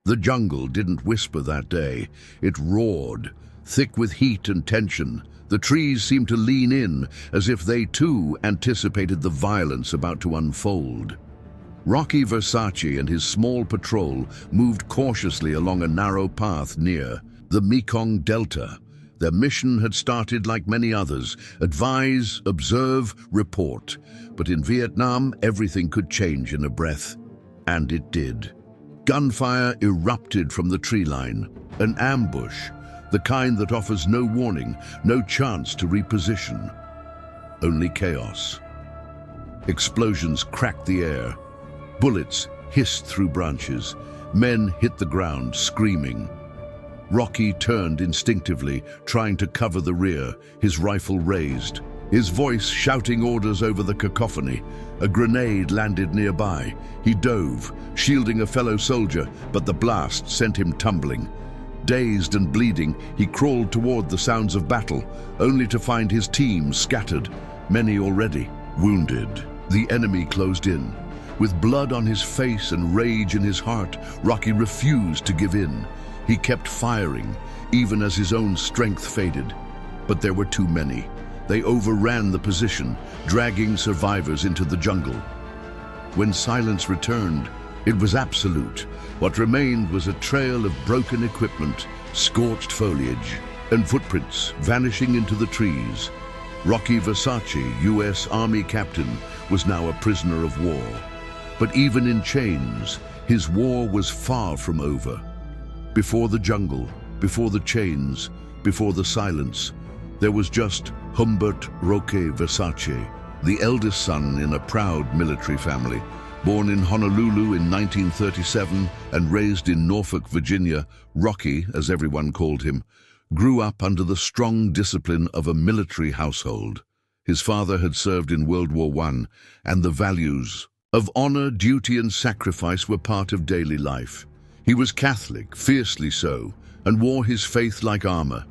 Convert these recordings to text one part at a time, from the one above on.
The jungle didn't whisper that day. It roared, thick with heat and tension. The trees seemed to lean in, as if they too anticipated the violence about to unfold. Rocky Versace and his small patrol moved cautiously along a narrow path near the Mekong Delta. Their mission had started like many others: advise, observe, report. But in Vietnam, everything could change in a breath. And it did. Gunfire erupted from the tree line. An ambush, the kind that offers no warning, no chance to reposition. Only chaos. Explosions cracked the air. Bullets hissed through branches. Men hit the ground, screaming. Rocky turned instinctively, trying to cover the rear, his rifle raised, his voice shouting orders over the cacophony. A grenade landed nearby. He dove, shielding a fellow soldier, but the blast sent him tumbling. Dazed and bleeding, he crawled toward the sounds of battle, only to find his team scattered, many already wounded. The enemy closed in. With blood on his face and rage in his heart, Rocky refused to give in. He kept firing, even as his own strength faded. But there were too many. They overran the position, dragging survivors into the jungle. When silence returned, it was absolute. What remained was a trail of broken equipment, scorched foliage, and footprints vanishing into the trees. Rocky Versace, U.S. Army captain, was now a prisoner of war. But even in chains, his war was far from over. Before the jungle, before the chains, before the silence, there was just Humbert Roque Versace, the eldest son in a proud military family. Born in Honolulu in 1937 and raised in Norfolk, Virginia, Rocky, as everyone called him, grew up under the strong discipline of a military household. His father had served in World War I, and the values of honor, duty, and sacrifice were part of daily life. He was Catholic, fiercely so, and wore his faith like armor.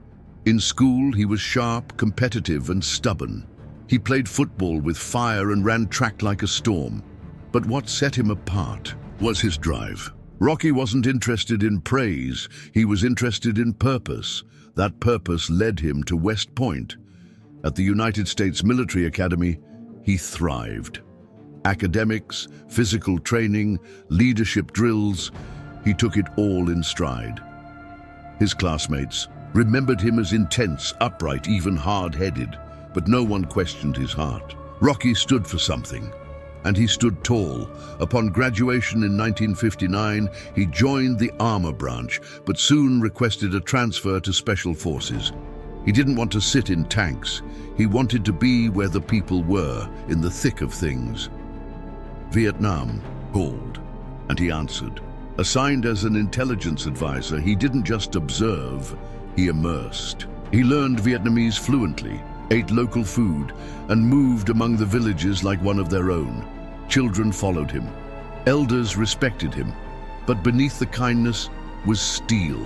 In school, he was sharp, competitive, and stubborn. He played football with fire and ran track like a storm. But what set him apart was his drive. Rocky wasn't interested in praise, he was interested in purpose. That purpose led him to West Point. At the United States Military Academy, he thrived. Academics, physical training, leadership drills, he took it all in stride. His classmates remembered him as intense, upright, even hard-headed, but no one questioned his heart. Rocky stood for something, and he stood tall. Upon graduation in 1959, he joined the armor branch, but soon requested a transfer to Special Forces. He didn't want to sit in tanks. He wanted to be where the people were, in the thick of things. Vietnam called, and he answered. Assigned as an intelligence advisor, he didn't just observe, he immersed. He learned Vietnamese fluently, ate local food, and moved among the villages like one of their own. Children followed him. Elders respected him. But beneath the kindness was steel.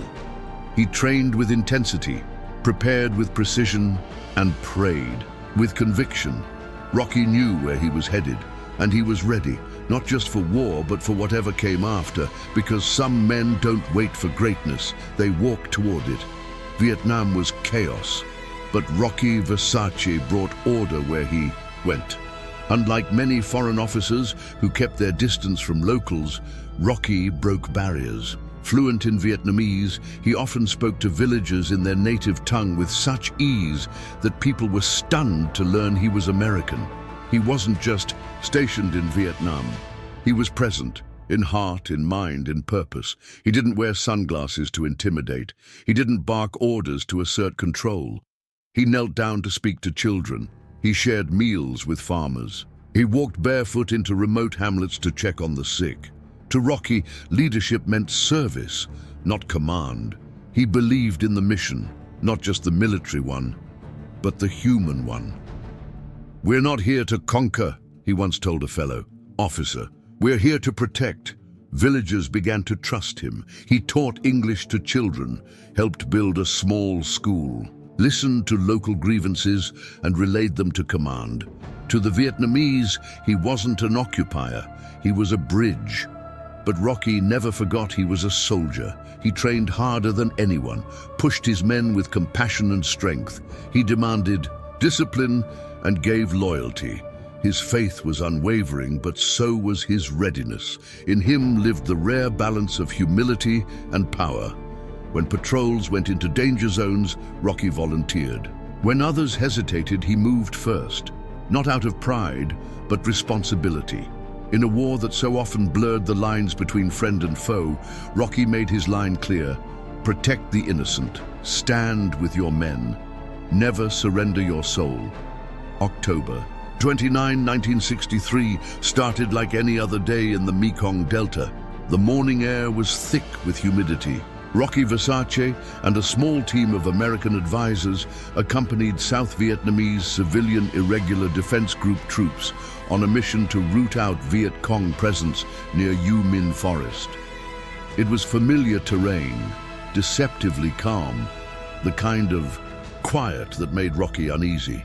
He trained with intensity, prepared with precision, and prayed with conviction. Rocky knew where he was headed, and he was ready, not just for war, but for whatever came after, because some men don't wait for greatness, they walk toward it. Vietnam was chaos, but Rocky Versace brought order where he went. Unlike many foreign officers who kept their distance from locals, Rocky broke barriers. Fluent in Vietnamese, he often spoke to villagers in their native tongue with such ease that people were stunned to learn he was American. He wasn't just stationed in Vietnam. He was present, in heart, in mind, in purpose. He didn't wear sunglasses to intimidate. He didn't bark orders to assert control. He knelt down to speak to children. He shared meals with farmers. He walked barefoot into remote hamlets to check on the sick. To Rocky, leadership meant service, not command. He believed in the mission, not just the military one, but the human one. "We're not here to conquer," he once told a fellow officer. "We're here to protect." Villagers began to trust him. He taught English to children, helped build a small school, listened to local grievances, and relayed them to command. To the Vietnamese, he wasn't an occupier. He was a bridge. But Rocky never forgot he was a soldier. He trained harder than anyone, pushed his men with compassion and strength. He demanded discipline and gave loyalty. His faith was unwavering, but so was his readiness. In him lived the rare balance of humility and power. When patrols went into danger zones, Rocky volunteered. When others hesitated, he moved first, not out of pride, but responsibility. In a war that so often blurred the lines between friend and foe, Rocky made his line clear: protect the innocent, stand with your men, never surrender your soul. October 29, 1963 started like any other day in the Mekong Delta. The morning air was thick with humidity. Rocky Versace and a small team of American advisors accompanied South Vietnamese civilian irregular defense group troops on a mission to root out Viet Cong presence near U Minh Forest. It was familiar terrain, deceptively calm, the kind of quiet that made Rocky uneasy.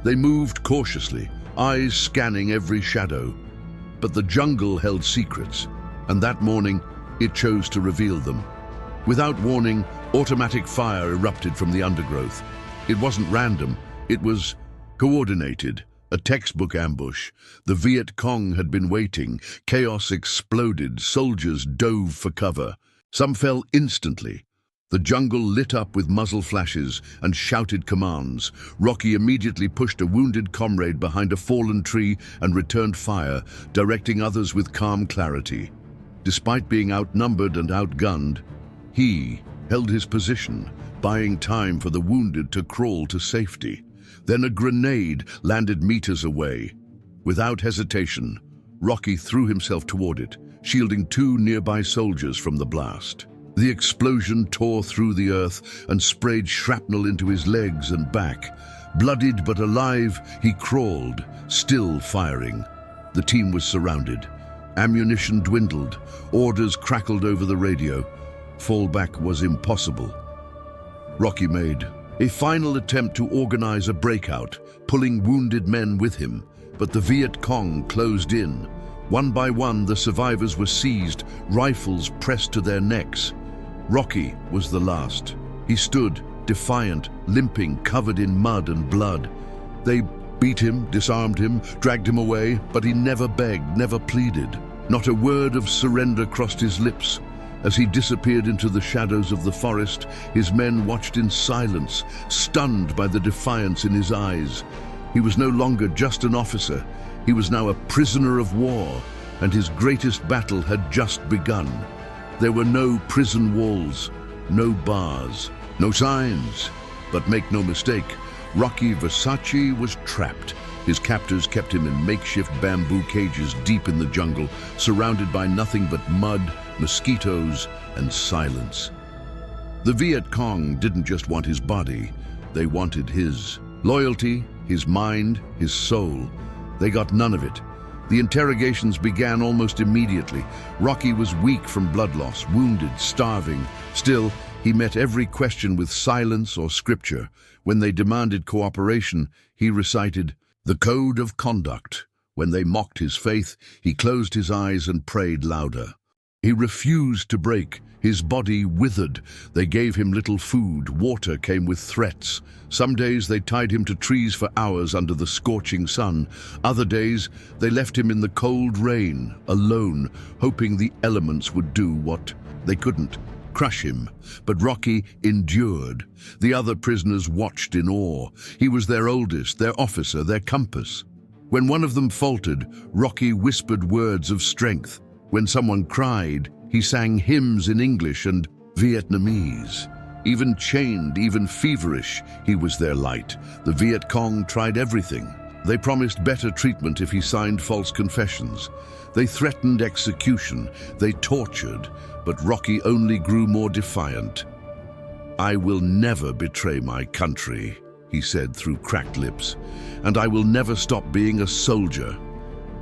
They moved cautiously, eyes scanning every shadow. But the jungle held secrets, and that morning it chose to reveal them. Without warning, automatic fire erupted from the undergrowth. It wasn't random, it was coordinated, a textbook ambush. The Viet Cong had been waiting. Chaos exploded, soldiers dove for cover. Some fell instantly. The jungle lit up with muzzle flashes and shouted commands. Rocky immediately pushed a wounded comrade behind a fallen tree and returned fire, directing others with calm clarity. Despite being outnumbered and outgunned, he held his position, buying time for the wounded to crawl to safety. Then a grenade landed meters away. Without hesitation, Rocky threw himself toward it, shielding two nearby soldiers from the blast. The explosion tore through the earth and sprayed shrapnel into his legs and back. Bloodied but alive, he crawled, still firing. The team was surrounded. Ammunition dwindled. Orders crackled over the radio. Fallback was impossible. Rocky made a final attempt to organize a breakout, pulling wounded men with him, but the Viet Cong closed in. One by one, the survivors were seized, rifles pressed to their necks. Rocky was the last. He stood, defiant, limping, covered in mud and blood. They beat him, disarmed him, dragged him away, but he never begged, never pleaded. Not a word of surrender crossed his lips. As he disappeared into the shadows of the forest, his men watched in silence, stunned by the defiance in his eyes. He was no longer just an officer. He was now a prisoner of war, and his greatest battle had just begun. There were no prison walls, no bars, no signs. But make no mistake, Rocky Versace was trapped. His captors kept him in makeshift bamboo cages deep in the jungle, surrounded by nothing but mud, mosquitoes, and silence. The Viet Cong didn't just want his body, they wanted his loyalty, his mind, his soul. They got none of it. The interrogations began almost immediately. Rocky was weak from blood loss, wounded, starving. Still, he met every question with silence or scripture. When they demanded cooperation, he recited the code of conduct. When they mocked his faith, he closed his eyes and prayed louder. He refused to break. His body withered. They gave him little food. Water came with threats. Some days they tied him to trees for hours under the scorching sun. Other days they left him in the cold rain, alone, hoping the elements would do what they couldn't, crush him. But Rocky endured. The other prisoners watched in awe. He was their oldest, their officer, their compass. When one of them faltered, Rocky whispered words of strength. When someone cried, he sang hymns in English and Vietnamese. Even chained, even feverish, he was their light. The Viet Cong tried everything. They promised better treatment if he signed false confessions. They threatened execution. They tortured, but Rocky only grew more defiant. "I will never betray my country," he said through cracked lips, "and I will never stop being a soldier."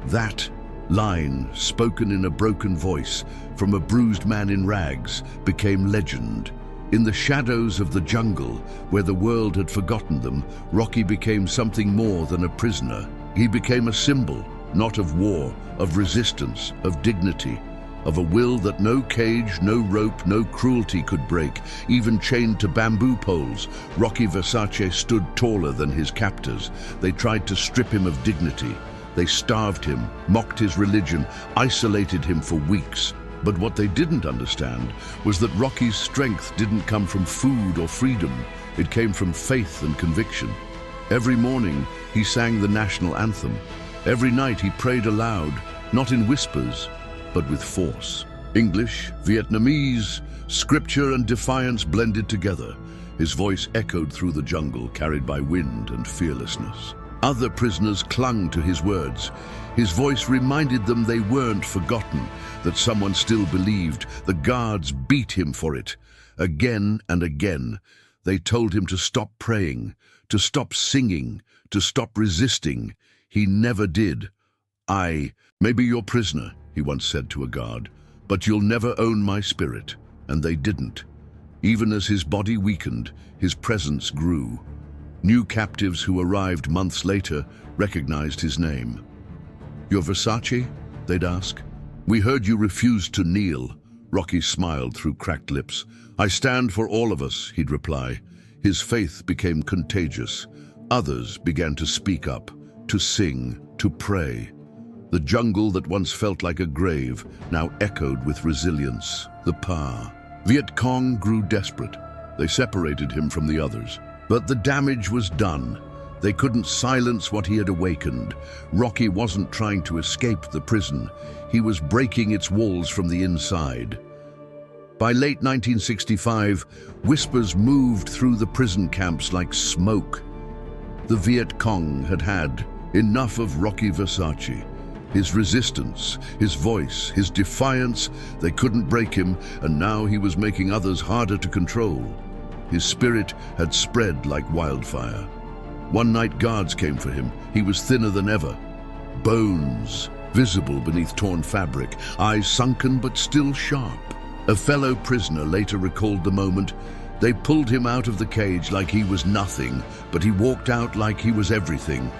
That line, spoken in a broken voice from a bruised man in rags, became legend. In the shadows of the jungle, where the world had forgotten them, Rocky became something more than a prisoner. He became a symbol, not of war, of resistance, of dignity. of a will that no cage, no rope, no cruelty could break. Even chained to bamboo poles, Rocky Versace stood taller than his captors. They tried to strip him of dignity. They starved him, mocked his religion, isolated him for weeks. But what they didn't understand was that Rocky's strength didn't come from food or freedom. It came from faith and conviction. Every morning, he sang the national anthem. Every night, he prayed aloud, not in whispers, but with force. English, Vietnamese, scripture and defiance blended together. His voice echoed through the jungle, carried by wind and fearlessness. Other prisoners clung to his words. His voice reminded them they weren't forgotten, that someone still believed. The guards beat him for it. Again and again, they told him to stop praying, to stop singing, to stop resisting. He never did. "I may be your prisoner," he once said to a guard, "but you'll never own my spirit." And they didn't. Even as his body weakened, his presence grew. New captives who arrived months later recognized his name. "You're Versace?" they'd ask. "We heard you refused to kneel." Rocky smiled through cracked lips. "I stand for all of us," he'd reply. His faith became contagious. Others began to speak up, to sing, to pray. The jungle that once felt like a grave now echoed with resilience. The Pa. Viet Cong grew desperate. They separated him from the others. But the damage was done. They couldn't silence what he had awakened. Rocky wasn't trying to escape the prison. He was breaking its walls from the inside. By late 1965, whispers moved through the prison camps like smoke. The Viet Cong had had enough of Rocky Versace. His resistance, his voice, his defiance, they couldn't break him, and now he was making others harder to control. His spirit had spread like wildfire. One night guards came for him. He was thinner than ever. Bones visible beneath torn fabric, eyes sunken but still sharp. A fellow prisoner later recalled the moment. They pulled him out of the cage like he was nothing, but he walked out like he was everything.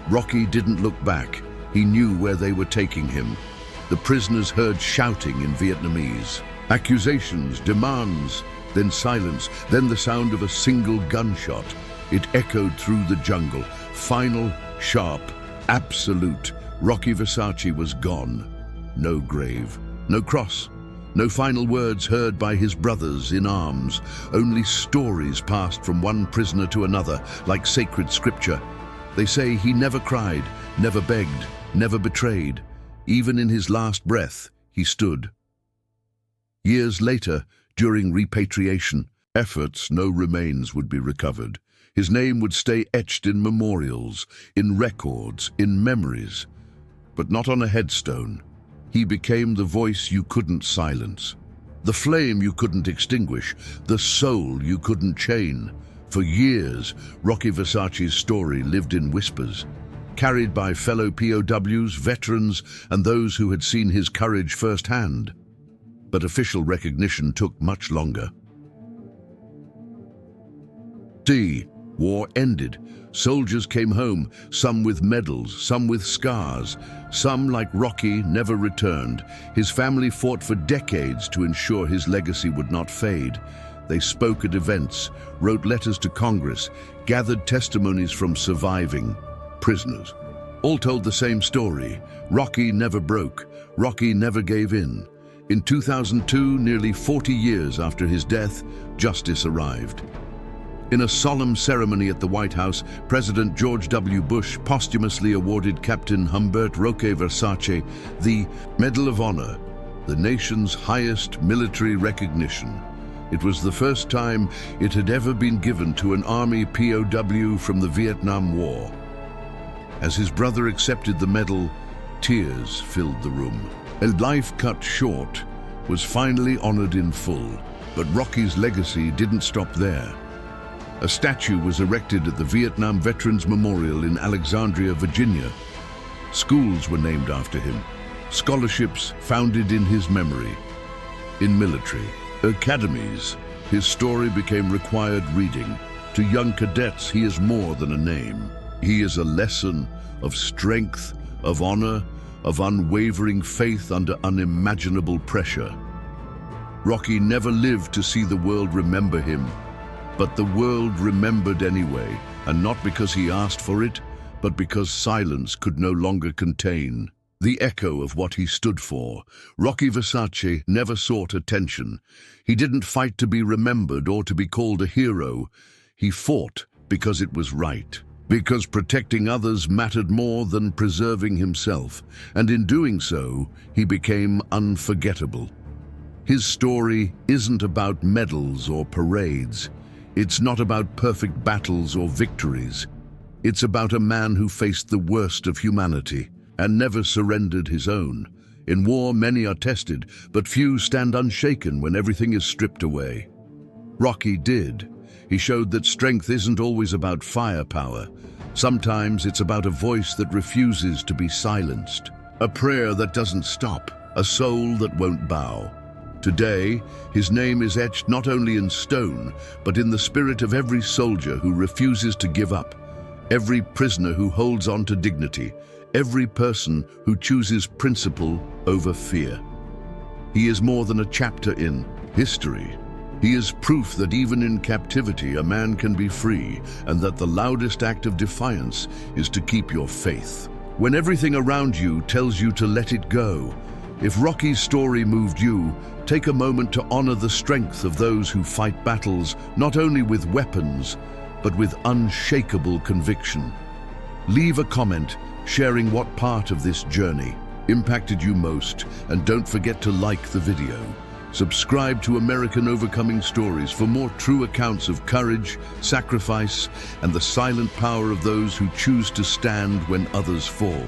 Rocky didn't look back. He knew where they were taking him. The prisoners heard shouting in Vietnamese. Accusations, demands, then silence, then the sound of a single gunshot. It echoed through the jungle. Final, sharp, absolute. Rocky Versace was gone. No grave, no cross, no final words heard by his brothers in arms. Only stories passed from one prisoner to another, like sacred scripture. They say he never cried, never begged, never betrayed. Even in his last breath, he stood. Years later, during repatriation efforts, no remains would be recovered. His name would stay etched in memorials, in records, in memories, but not on a headstone. He became the voice you couldn't silence, the flame you couldn't extinguish, the soul you couldn't chain. For years, Rocky Versace's story lived in whispers, carried by fellow POWs, veterans, and those who had seen his courage firsthand. But official recognition took much longer. War ended. Soldiers came home, some with medals, some with scars. Some, like Rocky, never returned. His family fought for decades to ensure his legacy would not fade. They spoke at events, wrote letters to Congress, gathered testimonies from surviving prisoners. All told the same story. Rocky never broke. Rocky never gave in. In 2002, nearly 40 years after his death, justice arrived. In a solemn ceremony at the White House, President George W. Bush posthumously awarded Captain Humbert Roque Versace the Medal of Honor, the nation's highest military recognition. It was the first time it had ever been given to an Army POW from the Vietnam War. As his brother accepted the medal, tears filled the room. A life cut short was finally honored in full, but Rocky's legacy didn't stop there. A statue was erected at the Vietnam Veterans Memorial in Alexandria, Virginia. Schools were named after him, scholarships founded in his memory. In military academies, his story became required reading. To young cadets, he is more than a name. He is a lesson of strength, of honor, of unwavering faith under unimaginable pressure. Rocky never lived to see the world remember him, but the world remembered anyway, and not because he asked for it, but because silence could no longer contain the echo of what he stood for. Rocky Versace never sought attention. He didn't fight to be remembered or to be called a hero. He fought because it was right, because protecting others mattered more than preserving himself, and in doing so, he became unforgettable. His story isn't about medals or parades. It's not about perfect battles or victories. It's about a man who faced the worst of humanity and never surrendered his own. In war, many are tested, but few stand unshaken when everything is stripped away. Rocky did. He showed that strength isn't always about firepower. Sometimes it's about a voice that refuses to be silenced, a prayer that doesn't stop, a soul that won't bow. Today, his name is etched not only in stone, but in the spirit of every soldier who refuses to give up, every prisoner who holds on to dignity, every person who chooses principle over fear. He is more than a chapter in history. He is proof that even in captivity a man can be free, and that the loudest act of defiance is to keep your faith. When everything around you tells you to let it go, if Rocky's story moved you, take a moment to honor the strength of those who fight battles not only with weapons, but with unshakable conviction. Leave a comment sharing what part of this journey impacted you most, and don't forget to like the video. Subscribe to American Overcoming Stories for more true accounts of courage, sacrifice, and the silent power of those who choose to stand when others fall.